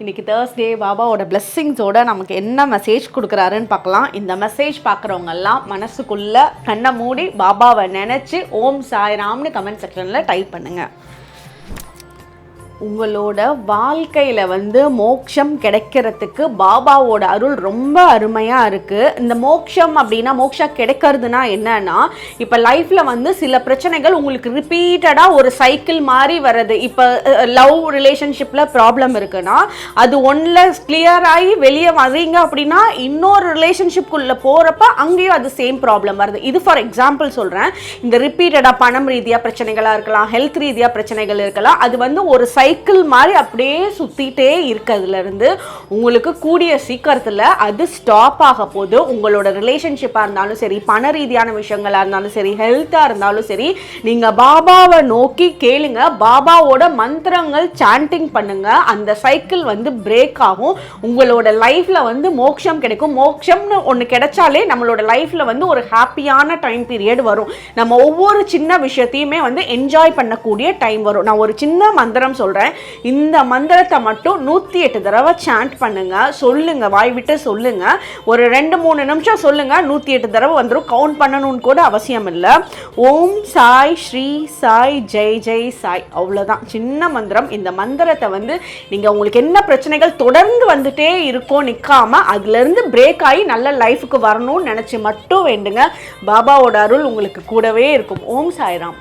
இன்றைக்கி தேர்ஸ்டே பாபாவோட பிளெஸ்ஸிங்ஸோட நமக்கு என்ன மெசேஜ் கொடுக்குறாருன்னு பார்க்கலாம். இந்த மெசேஜ் பார்க்குறவங்கெல்லாம் மனசுக்குள்ளே கண்ணை மூடி பாபாவை நினச்சி ஓம் சாய்ராம்னு கமெண்ட் செக்ஷனில் டைப் பண்ணுங்கள். உங்களோட வாழ்க்கையில் மோட்சம் கிடைக்கிறதுக்கு பாபாவோட அருள் ரொம்ப அருமையாக இருக்குது. இந்த மோட்சம் அப்படின்னா மோட்சம் கிடைக்கிறதுனா என்னன்னா, இப்போ லைஃப்பில் சில பிரச்சனைகள் உங்களுக்கு ரிப்பீட்டடாக ஒரு சைக்கிள் மாதிரி வர்றது. இப்போ லவ் ரிலேஷன்ஷிப்பில் ப்ராப்ளம் இருக்குன்னா அது ஒன்றில் கிளியர் ஆகி வெளியே வரீங்க அப்படின்னா இன்னொரு ரிலேஷன்ஷிப்குள்ளே போகிறப்ப அங்கேயும் அது சேம் ப்ராப்ளம் வருது. இது ஃபார் எக்ஸாம்பிள் சொல்கிறேன். இந்த ரிப்பீட்டடாக பணம் ரீதியாக பிரச்சனைகளாக இருக்கலாம், ஹெல்த் ரீதியாக பிரச்சனைகள் இருக்கலாம். அது ஒரு சைக்கிள் மாதிரி அப்படியே சுத்திட்டே இருக்கிறதுலேருந்து உங்களுக்கு கூடிய சீக்கிரத்தில் அது ஸ்டாப் ஆக போது. உங்களோட ரிலேஷன்ஷிப்பாக இருந்தாலும் சரி, பண ரீதியான விஷயங்களாக இருந்தாலும் சரி, ஹெல்த்தாக இருந்தாலும் சரி, நீங்கள் பாபாவை நோக்கி கேளுங்க, பாபாவோட மந்திரங்கள் சாண்டிங் பண்ணுங்க. அந்த சைக்கிள் பிரேக் ஆகும். உங்களோட லைஃப்பில் மோட்சம் கிடைக்கும். மோட்சம்னு ஒன்று கிடைச்சாலே நம்மளோட லைஃப்பில் ஒரு ஹாப்பியான டைம் பீரியட் வரும். நம்ம ஒவ்வொரு சின்ன விஷயத்தையுமே என்ஜாய் பண்ணக்கூடிய டைம் வரும். நான் ஒரு சின்ன மந்திரம் சொல்கிறேன். இந்த மந்திரத்தை மட்டும் 108 தடவை சாண்ட் பண்ணுங்க. சொல்லுங்க, வாய் விட்டு சொல்லுங்க. ஒரு 2-3 நிமிஷம் சொல்லுங்க. 108 தடவை வந்துடும். கவுண்ட் பண்ணணும்னு கூட அவசியம் இல்லை. ஓம் சாய் ஸ்ரீ சாய் ஜெய் ஜெய் சாய், அவ்வளோதான். சின்ன மந்திரம். இந்த மந்திரத்தை நீங்கள் உங்களுக்கு என்ன பிரச்சனைகள் தொடர்ந்து வந்துட்டே இருக்கோ நிற்காம அதுலேருந்து பிரேக் ஆகி நல்ல லைஃபுக்கு வரணும்னு நினச்சி மட்டும் வேண்டுங்க. பாபாவோட அருள் உங்களுக்கு கூடவே இருக்கும். ஓம் சாய்ராம்.